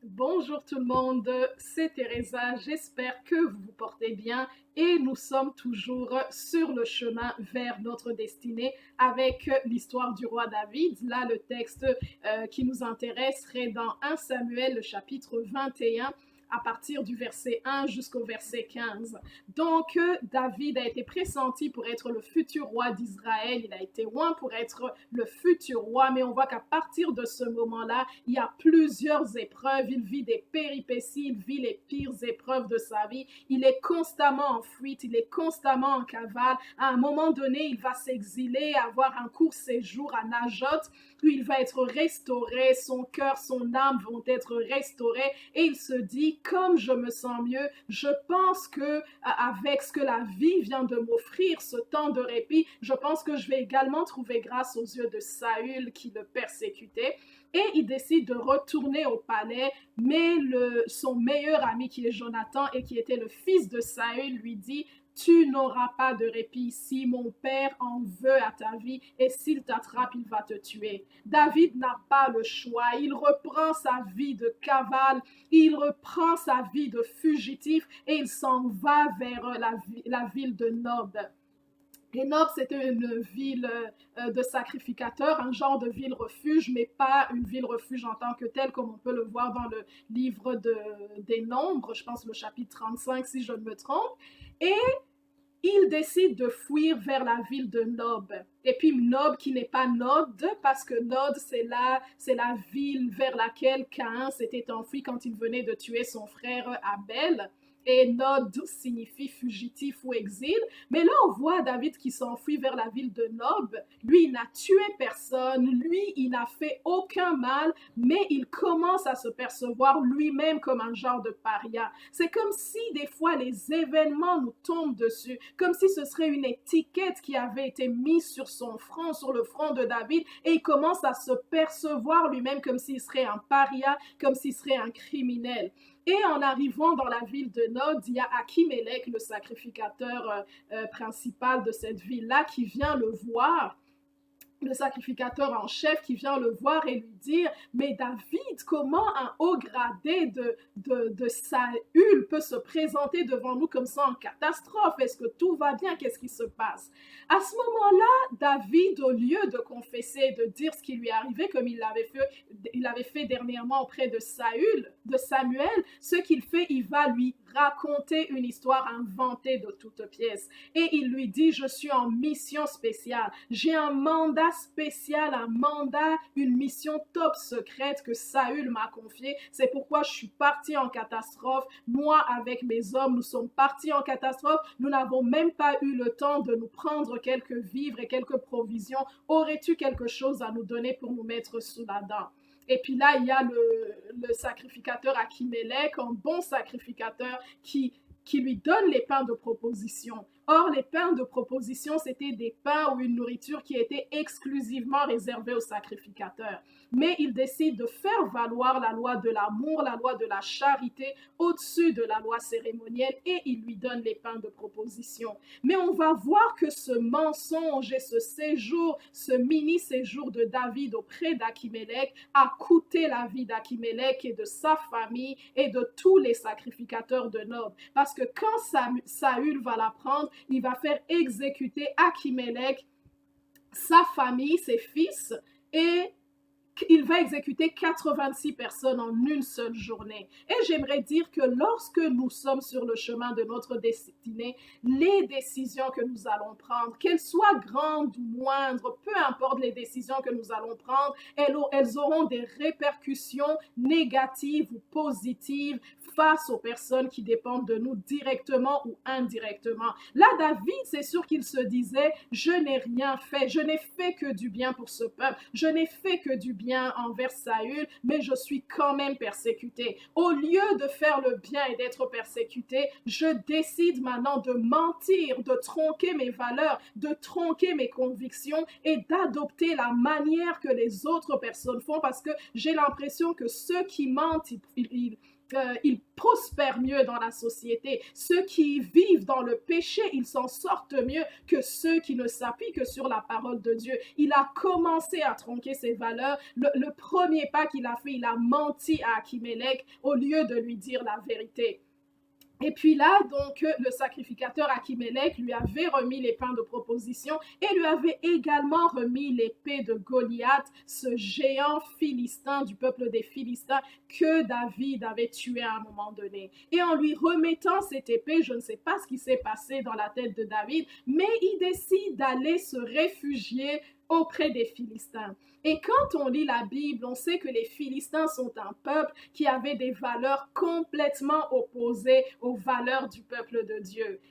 Bonjour tout le monde, c'est Teresa, j'espère que vous vous portez bien et nous sommes toujours sur le chemin vers notre destinée avec l'histoire du roi David. Là, le texte qui nous intéresse serait dans 1 Samuel, le chapitre 21 à partir du verset 1 jusqu'au verset 15. Donc, David a été pressenti pour être le futur roi d'Israël, il a été loin pour être le futur roi, mais on voit qu'à partir de ce moment-là, il y a plusieurs épreuves, il vit des péripéties, il vit les pires épreuves de sa vie, il est constamment en fuite, il est constamment en cavale. À un moment donné, il va s'exiler, avoir un court séjour à Najot, où il va être restauré, son cœur, son âme vont être restaurés, et il se dit, comme je me sens mieux, je pense que avec ce que la vie vient de m'offrir, ce temps de répit, je pense que je vais également trouver grâce aux yeux de Saül qui le persécutait. Et il décide de retourner au palais, mais son meilleur ami qui est Jonathan et qui était le fils de Saül lui dit, tu n'auras pas de répit ici, mon père en veut à ta vie et s'il t'attrape, il va te tuer. David n'a pas le choix, il reprend sa vie de cavale, il reprend sa vie de fugitif et il s'en va vers la ville de Nob. Et Nob, c'était une ville de sacrificateurs, un genre de ville refuge, mais pas une ville refuge en tant que telle, comme on peut le voir dans le livre des Nombres, je pense le chapitre 35 si je ne me trompe. Et il décide de fuir vers la ville de Nob. Et puis Nob qui n'est pas Nod, parce que Nod, c'est la ville vers laquelle Caïn s'était enfui quand il venait de tuer son frère Abel. Et Nod signifie fugitif ou exil. Mais là, on voit David qui s'enfuit vers la ville de Nob. Lui, il n'a tué personne. Lui, il n'a fait aucun mal. Mais il commence à se percevoir lui-même comme un genre de paria. C'est comme si des fois les événements nous tombent dessus, comme si ce serait une étiquette qui avait été mise sur son front, sur le front de David, et il commence à se percevoir lui-même comme s'il serait un paria, comme s'il serait un criminel. Et en arrivant dans la ville de Nod, il y a Achimélec, le sacrificateur principal de cette ville-là, qui vient le voir, le sacrificateur en chef qui vient le voir et lui dire, mais David, comment un haut gradé de Saül peut se présenter devant nous comme ça en catastrophe? Est-ce que tout va bien? Qu'est-ce qui se passe? À ce moment-là, David, au lieu de confesser, de dire ce qui lui arrivait, comme il l'avait fait dernièrement auprès de Samuel, ce qu'il fait, il va lui raconter une histoire inventée de toutes pièces. Et il lui dit, je suis en mission spéciale. J'ai un mandat spécial, un mandat, une mission top secrète que Saül m'a confiée. C'est pourquoi je suis parti en catastrophe. Moi, avec mes hommes, nous sommes partis en catastrophe. Nous n'avons même pas eu le temps de nous prendre quelques vivres et quelques provisions. Aurais-tu quelque chose à nous donner pour nous mettre sous la dent? Et puis là, il y a le sacrificateur Achimélec, un bon sacrificateur qui lui donne les pains de proposition. Or, les pains de proposition, c'était des pains ou une nourriture qui était exclusivement réservée aux sacrificateurs. Mais il décide de faire valoir la loi de l'amour, la loi de la charité au-dessus de la loi cérémonielle et il lui donne les pains de proposition. Mais on va voir que ce mensonge et ce séjour, ce mini-séjour de David auprès d'Achimélec a coûté la vie d'Achimélec et de sa famille et de tous les sacrificateurs de Nob. Parce que quand Saül va l'apprendre, il va faire exécuter Achimélec, sa famille, ses fils, et il va exécuter 86 personnes en une seule journée. Et j'aimerais dire que lorsque nous sommes sur le chemin de notre destinée, les décisions que nous allons prendre, qu'elles soient grandes ou moindres, peu importe les décisions que nous allons prendre, elles auront des répercussions négatives ou positives face aux personnes qui dépendent de nous directement ou indirectement. Là, David, c'est sûr qu'il se disait, je n'ai rien fait, je n'ai fait que du bien pour ce peuple, je n'ai fait que du bien envers Saül, mais je suis quand même persécuté. Au lieu de faire le bien et d'être persécuté, je décide maintenant de mentir, de tronquer mes valeurs, de tronquer mes convictions et d'adopter la manière que les autres personnes font parce que j'ai l'impression que ceux qui mentent, ils prospèrent mieux dans la société. Ceux qui vivent dans le péché, ils s'en sortent mieux que ceux qui ne s'appuient que sur la parole de Dieu. Il a commencé à tronquer ses valeurs. Le premier pas qu'il a fait, il a menti à Achimélec au lieu de lui dire la vérité. Et puis là, donc, le sacrificateur Achimélec lui avait remis les pains de proposition et lui avait également remis l'épée de Goliath, ce géant philistin du peuple des Philistins que David avait tué à un moment donné. Et en lui remettant cette épée, je ne sais pas ce qui s'est passé dans la tête de David, mais il décide d'aller se réfugier auprès des Philistins. Et quand on lit la Bible, on sait que les Philistins sont un peuple qui avait des valeurs complètement opposées aux valeurs du peuple de Dieu.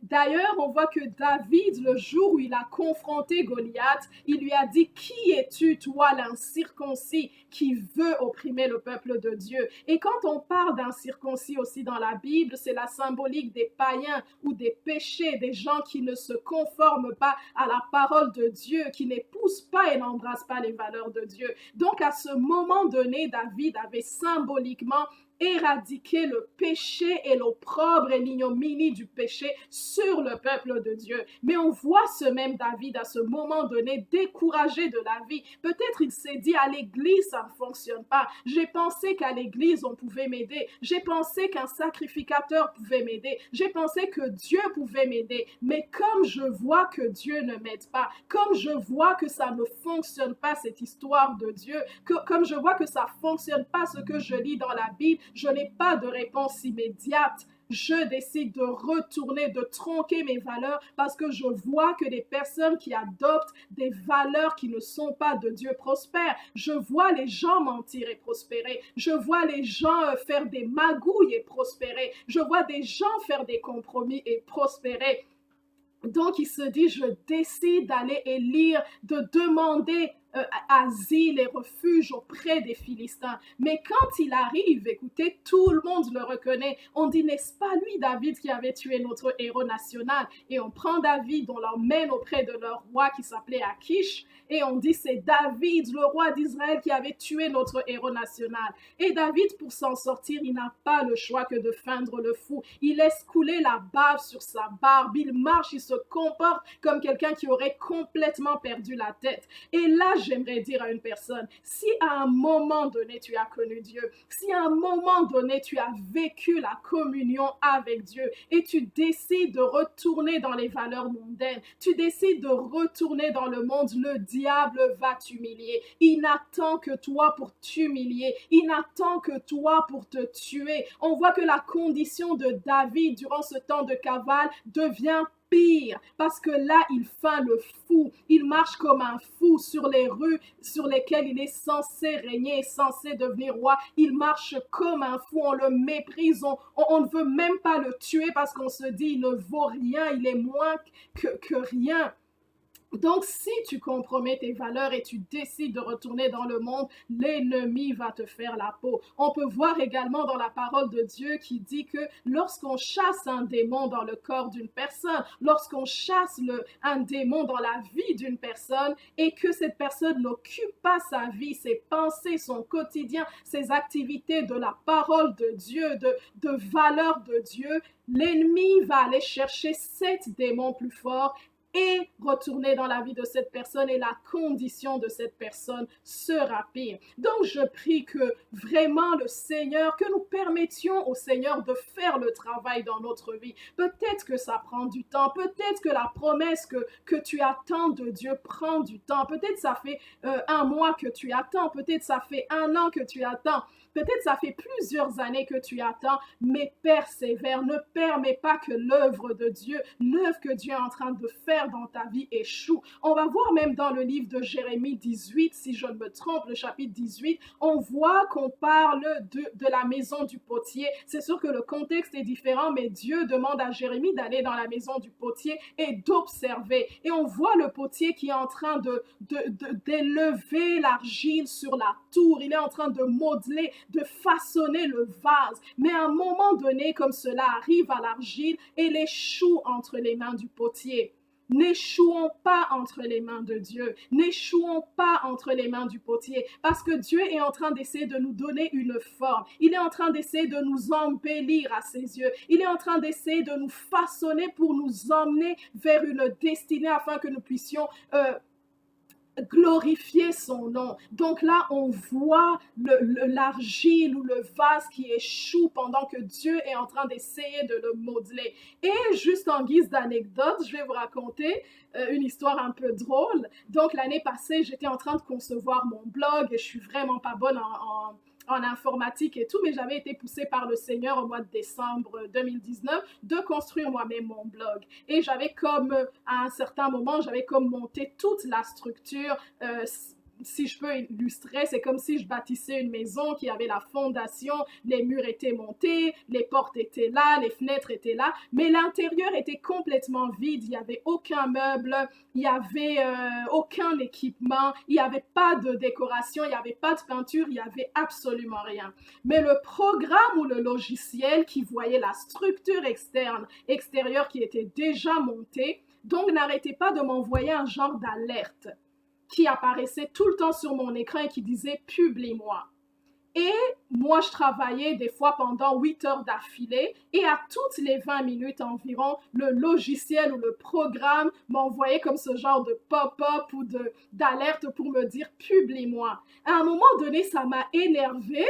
D'ailleurs, on voit que David, le jour où il a confronté Goliath, il lui a dit, qui es-tu, toi, l'incirconcis, qui veut opprimer le peuple de Dieu? Et quand on parle d'incirconcis aussi dans la Bible, c'est la symbolique des païens ou des péchés, des gens qui ne se conforment pas à la parole de Dieu, qui n'épousent pas et n'embrassent pas les valeurs de Dieu. Donc, à ce moment donné, David avait symboliquement éradiquer le péché et l'opprobre et l'ignominie du péché sur le peuple de Dieu. Mais on voit ce même David à ce moment donné découragé de la vie. Peut-être il s'est dit à l'église ça ne fonctionne pas. J'ai pensé qu'à l'église on pouvait m'aider. J'ai pensé qu'un sacrificateur pouvait m'aider. J'ai pensé que Dieu pouvait m'aider. Mais comme je vois que Dieu ne m'aide pas, comme je vois que ça ne fonctionne pas cette histoire de Dieu, comme je vois que ça ne fonctionne pas ce que je lis dans la Bible, je n'ai pas de réponse immédiate. Je décide de retourner, de tronquer mes valeurs parce que je vois que les personnes qui adoptent des valeurs qui ne sont pas de Dieu prospèrent. Je vois les gens mentir et prospérer. Je vois les gens faire des magouilles et prospérer. Je vois des gens faire des compromis et prospérer. Donc, il se dit, je décide d'aller élire, de demander asile et refuge auprès des Philistins. Mais quand il arrive, écoutez, tout le monde le reconnaît. On dit, n'est-ce pas lui, David, qui avait tué notre héros national? Et on prend David, on l'emmène auprès de leur roi qui s'appelait Akish, et on dit, c'est David, le roi d'Israël, qui avait tué notre héros national. Et David, pour s'en sortir, il n'a pas le choix que de feindre le fou. Il laisse couler la bave sur sa barbe, il marche, il se comporte comme quelqu'un qui aurait complètement perdu la tête. Et là, j'aimerais dire à une personne, si à un moment donné tu as connu Dieu, si à un moment donné tu as vécu la communion avec Dieu et tu décides de retourner dans les valeurs mondaines, tu décides de retourner dans le monde, le diable va t'humilier. Il n'attend que toi pour t'humilier. Il n'attend que toi pour te tuer. On voit que la condition de David durant ce temps de cavale devient pire, parce que là, il feint le fou. Il marche comme un fou sur les rues sur lesquelles il est censé régner, censé devenir roi. Il marche comme un fou, on le méprise, on ne veut même pas le tuer parce qu'on se dit, il ne vaut rien, il est moins que rien. Donc, si tu compromets tes valeurs et tu décides de retourner dans le monde, l'ennemi va te faire la peau. On peut voir également dans la parole de Dieu qui dit que lorsqu'on chasse un démon dans le corps d'une personne, lorsqu'on chasse un démon dans la vie d'une personne et que cette personne n'occupe pas sa vie, ses pensées, son quotidien, ses activités de la parole de Dieu, de valeurs de Dieu, l'ennemi va aller chercher 7 démons plus forts et retourner dans la vie de cette personne et la condition de cette personne sera pire. Donc je prie que vraiment le Seigneur, que nous permettions au Seigneur de faire le travail dans notre vie. Peut-être que ça prend du temps, peut-être que la promesse que tu attends de Dieu prend du temps, peut-être ça fait un mois que tu attends, peut-être ça fait un an que tu attends. Peut-être ça fait plusieurs années que tu attends, mais persévère. Ne permets pas que l'œuvre de Dieu, l'œuvre que Dieu est en train de faire dans ta vie échoue. On va voir même dans le livre de Jérémie 18, si je ne me trompe, le chapitre 18, on voit qu'on parle de la maison du potier. C'est sûr que le contexte est différent, mais Dieu demande à Jérémie d'aller dans la maison du potier et d'observer. Et on voit le potier qui est en train d'élever l'argile sur la tour. Il est en train de modeler, de façonner le vase. Mais à un moment donné, comme cela arrive à l'argile, elle échoue entre les mains du potier. N'échouons pas entre les mains de Dieu. N'échouons pas entre les mains du potier. Parce que Dieu est en train d'essayer de nous donner une forme. Il est en train d'essayer de nous embellir à ses yeux. Il est en train d'essayer de nous façonner pour nous emmener vers une destinée afin que nous puissions glorifier son nom. Donc là, on voit l'argile ou le vase qui échoue pendant que Dieu est en train d'essayer de le modeler. Et juste en guise d'anecdote, je vais vous raconter une histoire un peu drôle. Donc l'année passée, j'étais en train de concevoir mon blog et je suis vraiment pas bonne en informatique et tout, mais j'avais été poussée par le Seigneur au mois de décembre 2019 de construire moi-même mon blog. Et j'avais comme, à un certain moment, j'avais comme monté toute la structure. Si je peux illustrer, c'est comme si je bâtissais une maison qui avait la fondation, les murs étaient montés, les portes étaient là, les fenêtres étaient là, mais l'intérieur était complètement vide, il n'y avait aucun meuble, il n'y avait aucun équipement, il n'y avait pas de décoration, il n'y avait pas de peinture, il n'y avait absolument rien. Mais le programme ou le logiciel qui voyait la structure extérieure qui était déjà montée, donc n'arrêtait pas de m'envoyer un genre d'alerte qui apparaissait tout le temps sur mon écran et qui disait « Publie-moi ». Et moi, je travaillais des fois pendant 8 heures d'affilée et à toutes les 20 minutes environ, le logiciel ou le programme m'envoyait comme ce genre de pop-up ou d'alerte pour me dire « Publie-moi ». À un moment donné, ça m'a énervée,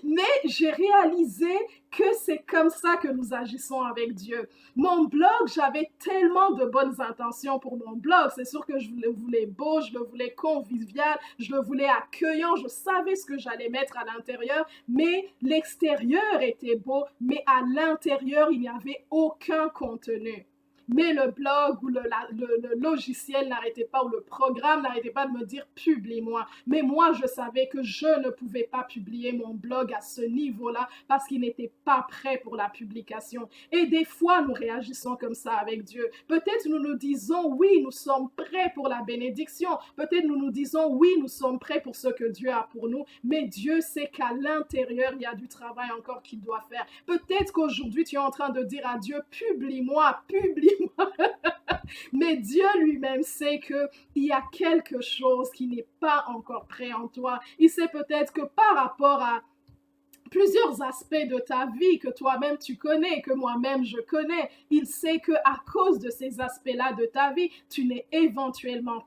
mais j'ai réalisé que c'est comme ça que nous agissons avec Dieu. Mon blog, j'avais tellement de bonnes intentions pour mon blog. C'est sûr que je le voulais beau, je le voulais convivial, je le voulais accueillant, je savais ce que j'allais mettre à l'intérieur, mais l'extérieur était beau, mais à l'intérieur, il n'y avait aucun contenu. Mais le blog ou le logiciel n'arrêtait pas, ou le programme n'arrêtait pas de me dire publie-moi. Mais moi, je savais que je ne pouvais pas publier mon blog à ce niveau-là parce qu'il n'était pas prêt pour la publication. Et des fois, nous réagissons comme ça avec Dieu. Peut-être nous nous disons oui, nous sommes prêts pour la bénédiction. Peut-être nous nous disons oui, nous sommes prêts pour ce que Dieu a pour nous. Mais Dieu sait qu'à l'intérieur, il y a du travail encore qu'il doit faire. Peut-être qu'aujourd'hui, tu es en train de dire à Dieu, publie-moi, publie-moi. Mais Dieu lui-même sait qu'il y a quelque chose qui n'est pas encore prêt en toi. Il sait peut-être que par rapport à plusieurs aspects de ta vie que toi-même tu connais, que moi-même je connais, il sait que à cause de ces aspects-là de ta vie, tu n'es éventuellement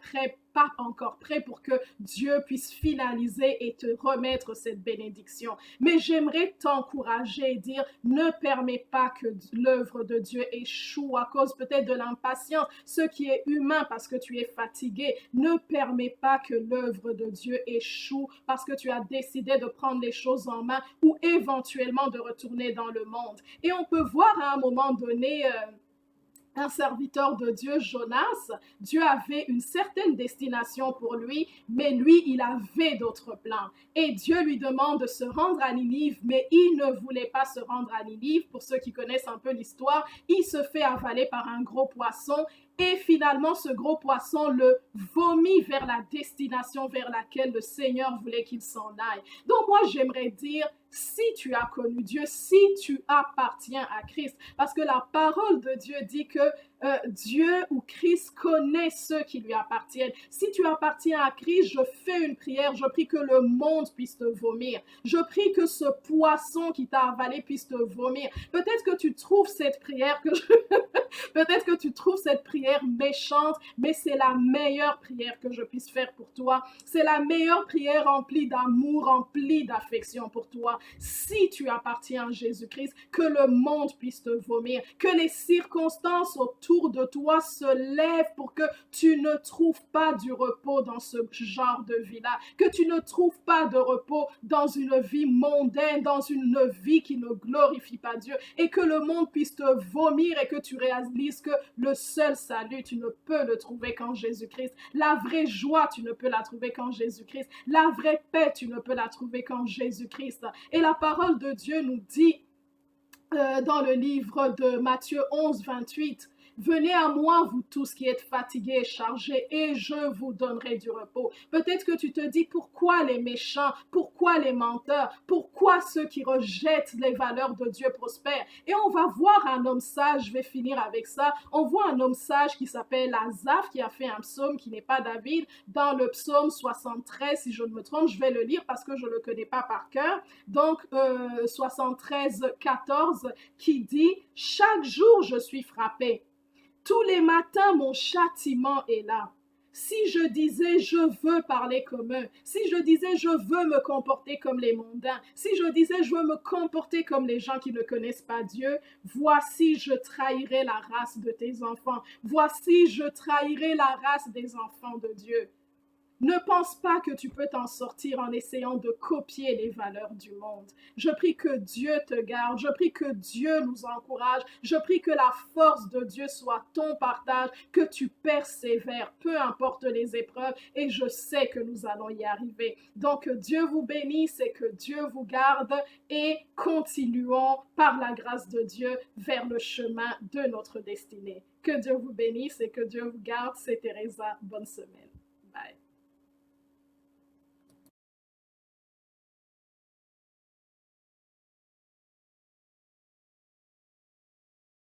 pas encore prêt pour que Dieu puisse finaliser et te remettre cette bénédiction. Mais j'aimerais t'encourager et dire, ne permets pas que l'œuvre de Dieu échoue à cause peut-être de l'impatience, ce qui est humain parce que tu es fatigué. Ne permets pas que l'œuvre de Dieu échoue parce que tu as décidé de prendre les choses en main ou éventuellement de retourner dans le monde. Et on peut voir à un moment donné un serviteur de Dieu, Jonas, Dieu avait une certaine destination pour lui, mais lui, il avait d'autres plans. Et Dieu lui demande de se rendre à Ninive, mais il ne voulait pas se rendre à Ninive. Pour ceux qui connaissent un peu l'histoire, il se fait avaler par un gros poisson et finalement, ce gros poisson le vomit vers la destination vers laquelle le Seigneur voulait qu'il s'en aille. Donc moi, j'aimerais dire, si tu as connu Dieu, si tu appartiens à Christ, parce que la parole de Dieu dit que Dieu ou Christ connaît ceux qui lui appartiennent. Si tu appartiens à Christ, je fais une prière, je prie que le monde puisse te vomir. Je prie que ce poisson qui t'a avalé puisse te vomir. Peut-être que tu trouves cette prière peut-être que tu trouves cette prière méchante, mais c'est la meilleure prière que je puisse faire pour toi. C'est la meilleure prière remplie d'amour, remplie d'affection pour toi. Si tu appartiens à Jésus-Christ, que le monde puisse te vomir, que les circonstances autour de toi se lèvent pour que tu ne trouves pas du repos dans ce genre de vie-là, que tu ne trouves pas de repos dans une vie mondaine, dans une vie qui ne glorifie pas Dieu, et que le monde puisse te vomir et que tu réalises que le seul salut, tu ne peux le trouver qu'en Jésus-Christ. La vraie joie, tu ne peux la trouver qu'en Jésus-Christ. La vraie paix, tu ne peux la trouver qu'en Jésus-Christ. Et la parole de Dieu nous dit dans le livre de Matthieu 11, 28, Venez à moi, vous tous qui êtes fatigués et chargés, et je vous donnerai du repos. Peut-être que tu te dis, pourquoi les méchants, pourquoi les menteurs, pourquoi ceux qui rejettent les valeurs de Dieu prospèrent? Et on va voir un homme sage, je vais finir avec ça, on voit un homme sage qui s'appelle Asaph, qui a fait un psaume qui n'est pas David, dans le psaume 73, si je ne me trompe, je vais le lire parce que je ne le connais pas par cœur. Donc, 73, 14, qui dit, chaque jour je suis frappé. Tous les matins, mon châtiment est là. Si je disais je veux parler comme eux, si je disais je veux me comporter comme les mondains, si je disais je veux me comporter comme les gens qui ne connaissent pas Dieu, voici je trahirai la race de tes enfants, voici je trahirai la race des enfants de Dieu. Ne pense pas que tu peux t'en sortir en essayant de copier les valeurs du monde. Je prie que Dieu te garde, je prie que Dieu nous encourage, je prie que la force de Dieu soit ton partage, que tu persévères, peu importe les épreuves, et je sais que nous allons y arriver. Donc Dieu vous bénisse et que Dieu vous garde et continuons par la grâce de Dieu vers le chemin de notre destinée. Que Dieu vous bénisse et que Dieu vous garde. C'est Teresa. Bonne semaine.